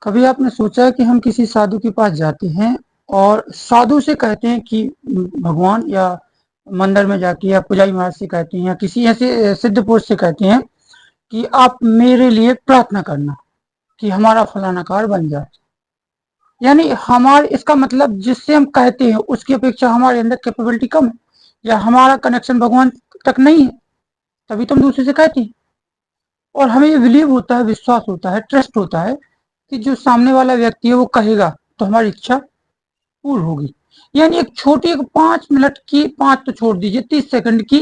कभी आपने सोचा है कि हम किसी साधु के पास जाते हैं और साधु से कहते हैं कि भगवान, या मंदिर में जाके या पुजारी महाराज से कहते हैं या किसी ऐसे सिद्ध पुरुष से कहते हैं कि आप मेरे लिए प्रार्थना करना कि हमारा फलाना कार्य बन जाए। यानी हमारे इसका मतलब जिससे हम कहते हैं उसकी अपेक्षा हमारे अंदर कैपेबिलिटी कम है, या हमारा कनेक्शन भगवान तक नहीं है, तभी तो हम दूसरे से कहते हैं। और हमें ये बिलीव होता है, विश्वास होता है, ट्रस्ट होता है कि जो सामने वाला व्यक्ति है वो कहेगा तो हमारी इच्छा पूर्ण होगी। यानी एक छोटी, एक 5 मिनट की, 5 तो छोड़ दीजिए, 30 सेकंड की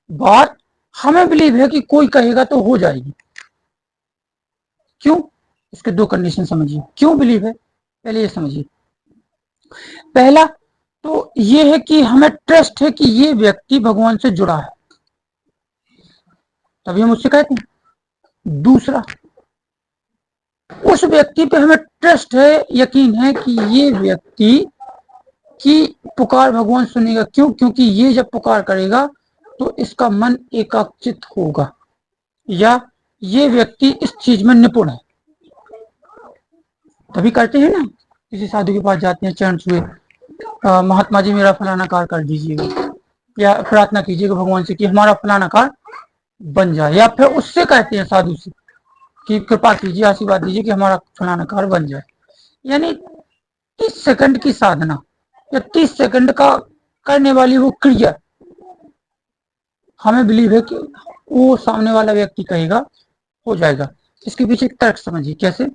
बात हमें बिलीव है कि कोई कहेगा तो हो जाएगी। क्यों? इसके 2 कंडीशन समझिए क्यों बिलीव है। पहले ये समझिए, पहला तो ये है कि हमें ट्रस्ट है कि ये व्यक्ति भगवान से जुड़ा है, तभी हम उससे कहते हैं। दूसरा, उस व्यक्ति पे हमें ट्रस्ट है, यकीन है कि ये व्यक्ति की पुकार भगवान सुनेगा। क्यों? क्योंकि ये जब पुकार करेगा तो इसका मन एकाग्रचित होगा, या ये व्यक्ति इस चीज में निपुण है, तभी करते हैं ना। किसी साधु के पास जाते हैं, चरण छुए, महात्मा जी मेरा फलाना कार्य कर दीजिएगा, या प्रार्थना कीजिएगा भगवान से कि हमारा फलाना कार्य बन जाए, या फिर उससे कहते हैं साधु से कि कृपा कीजिए, आशीर्वाद दीजिए कि हमारा फलाना कार्य बन जाए। यानी 30 सेकंड की साधना या 30 सेकंड का करने वाली वो क्रिया, हमें बिलीव है कि वो सामने वाला व्यक्ति कहेगा हो जाएगा। इसके पीछे एक तर्क समझिए। कैसे?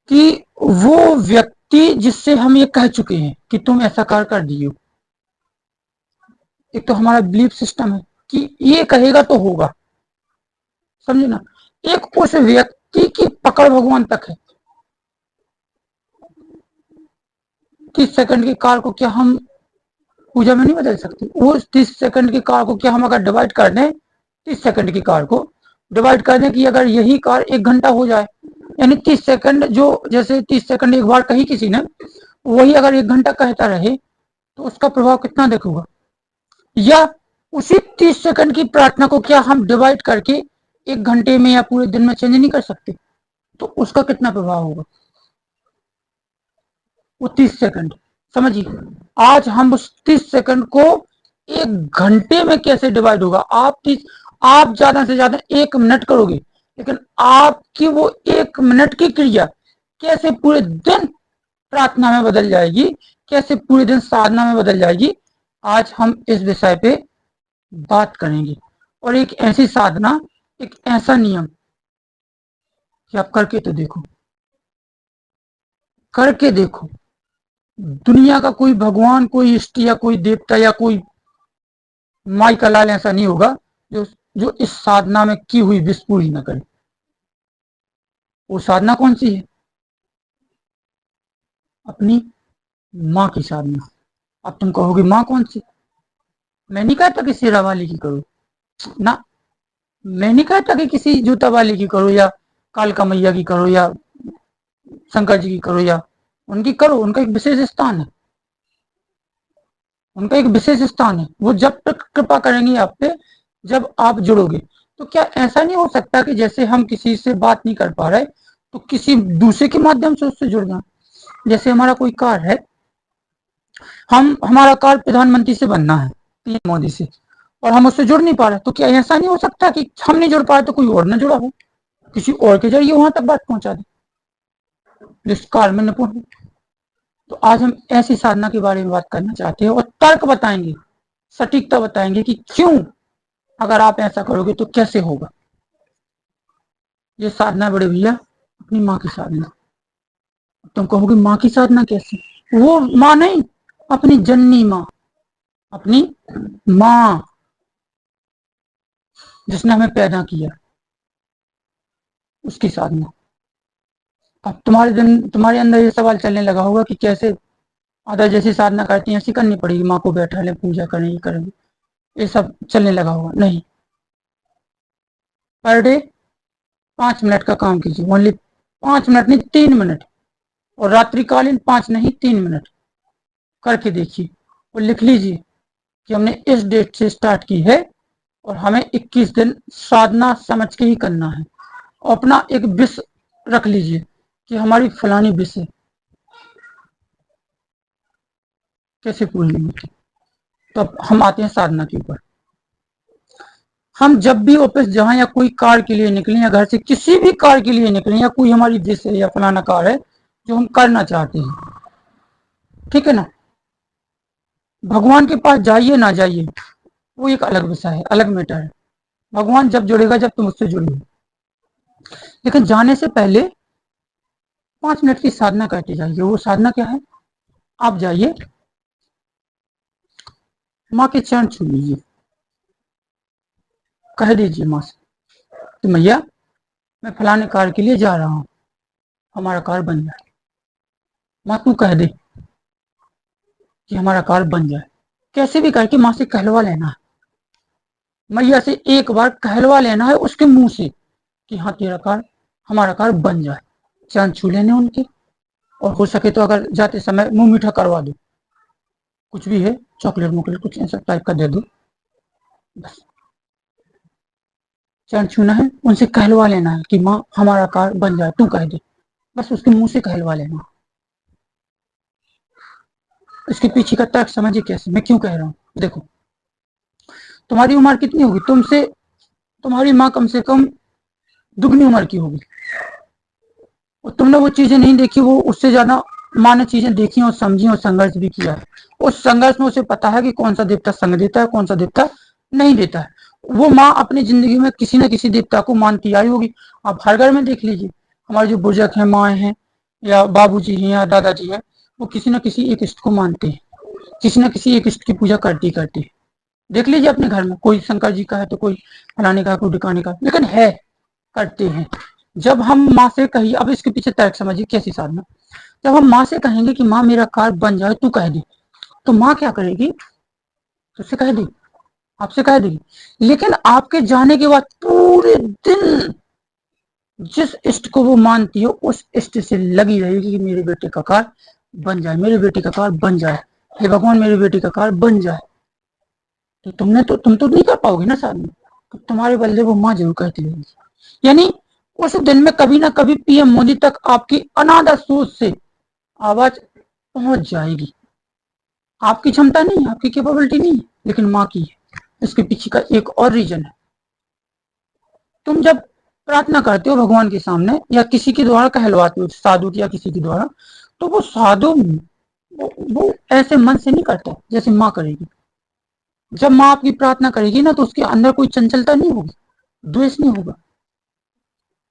कि वो व्यक्ति जिससे हम ये कह चुके हैं कि तुम ऐसा कार्य कर दियो, एक तो हमारा बिलीफ सिस्टम है कि ये कहेगा तो होगा, समझे ना। एक उस व्यक्ति की पकड़ भगवान तक है। 30 सेकंड के कार्य को क्या हम पूजा में नहीं बदल सकते? वो 30 सेकंड के कार्य को क्या हम अगर डिवाइड कर दें, 30 सेकंड के कार्य को डिवाइड कर दें कि अगर यही कार्य 1 घंटा हो जाए, यानी 30 सेकंड, जो जैसे 30 सेकंड एक बार कही किसी ने, वही अगर 1 घंटा कहता रहे तो उसका प्रभाव कितना देखोगा। या उसी 30 सेकंड की प्रार्थना को क्या हम डिवाइड करके 1 घंटे में या पूरे दिन में चेंज नहीं कर सकते? तो उसका कितना प्रभाव होगा वो 30 सेकंड। समझिए, आज हम उस 30 सेकंड को 1 घंटे में कैसे डिवाइड होगा। आप ज्यादा से ज्यादा 1 मिनट करोगे, लेकिन आपकी वो 1 मिनट की क्रिया कैसे पूरे दिन प्रार्थना में बदल जाएगी, कैसे पूरे दिन साधना में बदल जाएगी, आज हम इस विषय पे बात करेंगे। और एक ऐसी साधना, एक ऐसा नियम कि आप करके तो देखो, करके देखो। दुनिया का कोई भगवान, कोई इष्ट या कोई देवता या कोई माई का लाल ऐसा नहीं होगा जो इस साधना में की हुई विष पूरी न करे। वो साधना कौन सी है? अपनी माँ की साधना। अब तुम कहोगे माँ कौन सी? मैं नहीं कहता कि शेरा वाली की करो ना, मैं नहीं कहता कि किसी जूता वाली की करो, या कालका मैया की करो, या शंकर जी की करो, या उनकी करो। उनका एक विशेष स्थान है, उनका एक विशेष स्थान है। वो जब तक कृपा करेंगे आप पे, जब आप जुड़ोगे। तो क्या ऐसा नहीं हो सकता कि जैसे हम किसी से बात नहीं कर पा रहे तो किसी दूसरे के माध्यम से उससे जुड़ जाए? जैसे हमारा कोई कार्य है, हमारा कार्य प्रधानमंत्री से बनना है, पीएम मोदी से, और हम उससे जुड़ नहीं पा रहे, तो क्या ऐसा नहीं हो सकता कि हम नहीं जुड़ पाए तो कोई और न जुड़ा हो, किसी और के जरिए वहां तक बात पहुंचा दे जिस कार्य में निपुण हो। तो आज हम ऐसी साधना के बारे में बात करना चाहते हैं और तर्क बताएंगे, सटीकता बताएंगे कि क्यों, अगर आप ऐसा करोगे तो कैसे होगा। ये साधना बड़े भैया अपनी माँ की साधना। तुम कहोगे माँ की साधना कैसे? वो माँ नहीं, अपनी जननी माँ, अपनी माँ जिसने हमें पैदा किया, उसकी साधना। अब तुम्हारे अंदर ये सवाल चलने लगा होगा कि कैसे अदर जैसी साधना करती हैं ऐसी करनी पड़ेगी, माँ को बैठा ले, पूजा करें, ये करेंगे, ये सब चलने लगा होगा। नहीं, पर डे 5 मिनट का काम कीजिए, ओनली 5 मिनट नहीं, 3 मिनट, और रात्रिकालीन 5 नहीं 3 मिनट करके देखिए और लिख लीजिए कि हमने इस डेट से स्टार्ट की है और हमें 21 दिन साधना समझ के ही करना है। अपना एक विष रख लीजिए कि हमारी फलानी विश है, कैसे पूरी नहीं होती। तो अब हम आते हैं साधना के ऊपर। हम जब भी ऑफिस जहां या कोई कार के लिए निकले या घर से किसी भी कार के लिए निकले या कोई हमारी विश है या फलाना कार है जो हम करना चाहते हैं, ठीक है ना, भगवान के पास जाइए ना जाइए वो एक अलग विषय है, अलग मैटर है। भगवान जब जुड़ेगा जब तुम उससे जुड़े हो, लेकिन जाने से पहले 5 मिनट की साधना करते जाइए। वो साधना क्या है? आप जाइए, माँ के चरण छू लीजिए, कह दीजिए माँ से कि मैया मैं फलाने कार के लिए जा रहा हूँ, हमारा कार बन जाए। माँ तू कह दे कि हमारा कार बन जाए, कैसे भी करके माँ से कहलवा लेना है, मैया से एक बार कहलवा लेना है उसके मुंह से कि हाँ तेरा कार, हमारा कार बन जाए। चरण छू लेने उनके, और हो सके तो अगर जाते समय मुंह मीठा करवा दो, कुछ भी है, चॉकलेट मोकलेट कुछ ऐसा टाइप का दे दो, बस चरण छूना है, उनसे कहलवा लेना है कि माँ हमारा कार बन जाए, तू कह दे, बस उसके मुंह से कहलवा लेना। इसके पीछे का तर्क समझिए कैसे, मैं क्यों कह रहा हूँ। देखो तुम्हारी उम्र कितनी होगी, तुमसे तुम्हारी माँ कम से कम दुगनी उम्र की होगी, और तुमने वो चीजें नहीं देखी, वो उससे ज्यादा माँ ने चीजें देखी और समझी और संघर्ष भी किया है। उस संघर्ष में उसे पता है कि कौन सा देवता संग देता है, कौन सा देवता नहीं देता है। वो माँ अपनी जिंदगी में किसी न किसी देवता को मानती आई होगी। आप हर घर में देख लीजिए, हमारे जो बुजुर्ग हैं, माँ हैं या बाबूजी हैं या दादाजी हैं, वो किसी न किसी एक इष्ट को मानते हैं, किसी न किसी एक इष्ट की पूजा करती है। देख लीजिए अपने घर में, कोई शंकर जी का है तो कोई फलाने का, कोई ढिकाने का, लेकिन है, करते हैं। जब हम माँ से कहिए, अब इसके पीछे तर्क समझिए कैसी साधना। जब हम माँ से कहेंगे कि माँ मेरा कार बन जाए, तू कह दे, तो माँ क्या करेगी? तुझसे कह देगी, आपसे कह देगी, लेकिन आपके जाने के बाद पूरे दिन जिस इष्ट को वो मानती है उस इष्ट से लगी रहेगी कि मेरे बेटे का कार बन जाए, मेरे बेटे का कार बन जाए, हे भगवान मेरे बेटे का कार बन जाए। तो तुम तो नहीं कर पाओगे ना साधना, तो तुम्हारे बदले वो माँ जरूर कहती रहेगी। यानी उस दिन में कभी ना कभी पीएम मोदी तक आपकी अनादर सोच से आवाज पहुंच जाएगी। आपकी क्षमता नहीं है, आपकी कैपेबिलिटी नहीं है, लेकिन माँ की है। इसके पीछे का एक और रीजन है। तुम जब प्रार्थना करते हो भगवान के सामने या किसी के द्वारा कहलवाते हो, साधु या किसी के द्वारा, तो वो साधु वो ऐसे मन से नहीं करता जैसे माँ करेगी। जब माँ आपकी प्रार्थना करेगी ना, तो उसके अंदर कोई चंचलता नहीं होगी, द्वेष नहीं होगा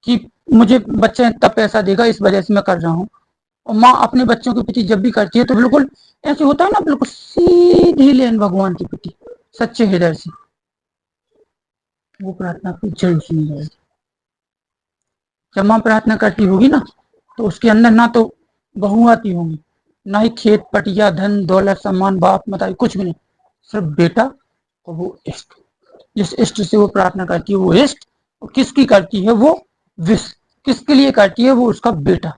कि मुझे बच्चे तब पैसा देगा इस वजह से मैं कर रहा हूँ। और माँ अपने बच्चों के प्रति जब भी करती है तो बिल्कुल ऐसे होता है ना, बिल्कुल सीधी लेन भगवान के प्रति सच्चे हृदय से, वो प्रार्थना आपको जरूर सुनी जाएगी। जब माँ प्रार्थना करती होगी ना, तो उसके अंदर ना तो बहू आती होंगी, ना ही खेत पटिया धन दौलत सम्मान बाप मताई, कुछ भी नहीं, सिर्फ बेटा और वो इष्ट। जिस इष्ट से वो प्रार्थना करती है वो इष्ट, और किसकी करती है वो विष, किसके लिए करती है वो उसका बेटा।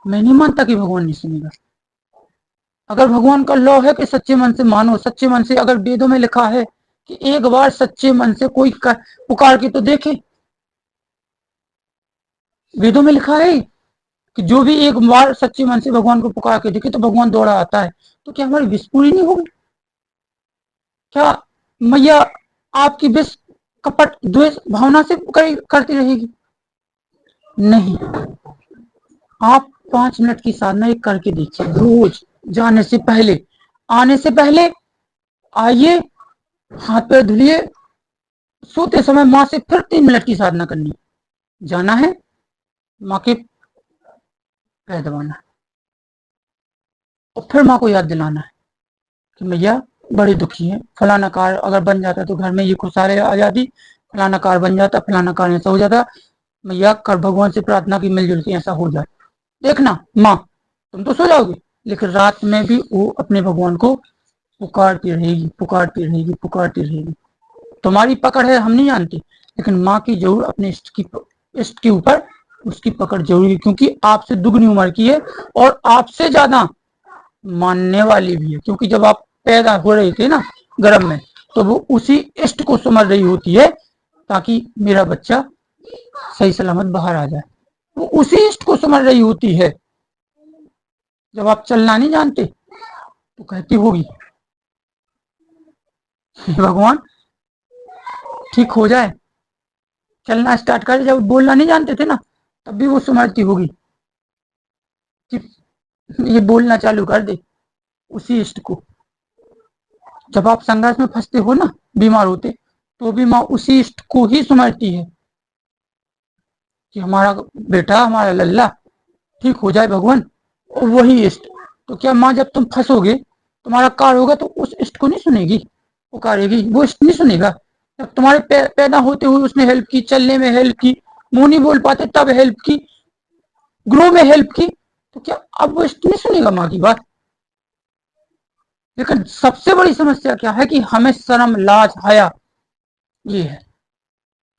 मैं नहीं मानता कि भगवान नहीं सुनेगा। अगर भगवान का लॉ है कि सच्चे मन से मानो, सच्चे मन से, अगर वेदों में लिखा है कि एक बार सच्चे मन से कोई पुकार के तो देखे, वेदों में लिखा है कि जो भी एक बार सच्चे मन से भगवान को पुकार के देखे तो भगवान दौड़ा आता है। तो क्या हमारी विश पूरी नहीं होगी? क्या मैया आपकी विश कपट द्वेष भावना से करती रहेगी? नहीं। आप 5 मिनट की साधना एक करके देखिए, रोज जाने से पहले, आने से पहले आइए, हाथ पैर धुलिए, सोते समय माँ से फिर 3 मिनट की साधना करनी, जाना है, माँ के पैर दबाना है, और फिर माँ को याद दिलाना है कि मैया बड़ी दुखी है, फलाना कार अगर बन जाता तो घर में ये खुशहाली आ जाती, फलाना कार बन जाता, फलाना कार ऐसा हो जाता, मैया कर भगवान से प्रार्थना की मिलजुल के ऐसा हो जाए। देखना माँ, तुम तो सो जाओगे, लेकिन रात में भी वो अपने भगवान को पुकारती रहेगी, पुकारती रहेगी, पुकारती रहेगी। तुम्हारी पकड़ है हम नहीं जानते, लेकिन माँ की जरूर अपने इष्ट के ऊपर उसकी पकड़ जरूरी, क्योंकि आपसे दुगनी उम्र की है और आपसे ज्यादा मानने वाली भी है। क्योंकि जब आप पैदा हो रहे थे ना गर्भ में, तो वो उसी इष्ट को समझ रही होती है ताकि मेरा बच्चा सही सलामत बाहर आ जाए। वो उसी इष्ट को समझ रही होती है। जब आप चलना नहीं जानते तो कहती होगी भगवान ठीक हो जाए, चलना स्टार्ट कर। जब बोलना नहीं जानते थे ना, तब भी वो समझती होगी कि ये बोलना चालू कर दे, उसी इष्ट को। जब आप संघर्ष में फंसते हो ना, बीमार होते, तो भी माँ उसी इष्ट को ही समझती है कि हमारा बेटा, हमारा लल्ला ठीक हो जाए भगवान। और वही इष्ट। तो क्या माँ, जब तुम फंसोगे, तुम्हारा कार्य होगा, तो उस इष्ट को नहीं सुनेगी, पुकारेगी? वो इष्ट नहीं सुनेगा। जब तुम्हारे पैदा होते हुए उसने हेल्प की, चलने में हेल्प की, मुंह नहीं बोल पाते तब हेल्प की, ग्रो में हेल्प की, तो क्या अब वो इष्ट नहीं सुनेगा माँ की बात? लेकिन सबसे बड़ी समस्या क्या है कि हमें शर्म, लाज, हया, ये है।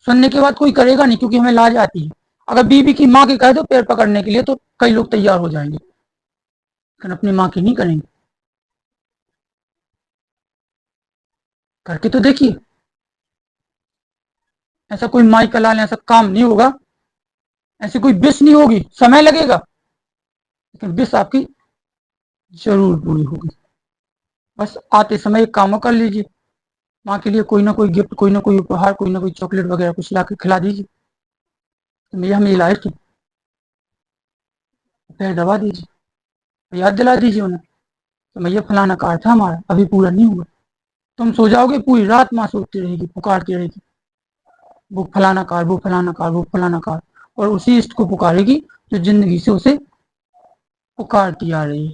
सुनने के बाद कोई करेगा नहीं, क्योंकि हमें लाज आती है। अगर बीवी की माँ की कह दो पैर पकड़ने के लिए, तो कई लोग तैयार हो जाएंगे, लेकिन अपनी माँ की नहीं करेंगे। करके तो देखिए, ऐसा कोई माई का लाल, ऐसा काम नहीं होगा, ऐसी कोई विश नहीं होगी। समय लगेगा, लेकिन विश आपकी जरूर पूरी होगी। बस आते समय एक काम कर लीजिए, माँ के लिए कोई ना कोई गिफ्ट, कोई ना कोई उपहार, कोई ना कोई चॉकलेट वगैरह कुछ ला के खिला दीजिए। तो भैया हम ये लाए थे, फिर दबा दीजिए, याद दिला दीजिए उन्हें तो भैया फलाना कार्य था हमारा, अभी पूरा नहीं हुआ। तुम सो जाओगे, पूरी रात माँ सोचती रहेगी, पुकारती रहेगी, वो फलाना कार, वो फलाना कार, वो फलाना कार। और उसी इष्ट को पुकारेगी जो जिंदगी से उसे पुकारती आ रही है।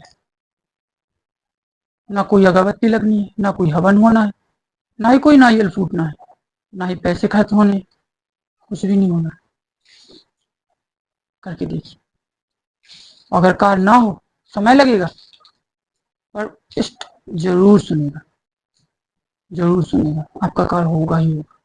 ना कोई अगरबत्ती लगनी है, ना कोई हवन होना है, ना ही कोई नारियल फूटना है, ना ही पैसे खर्च होने, कुछ भी नहीं होना। करके देखिए, अगर कार्य ना हो, समय लगेगा, पर इष्ट जरूर सुनेगा, जरूर सुनेगा, आपका कार्य होगा ही होगा।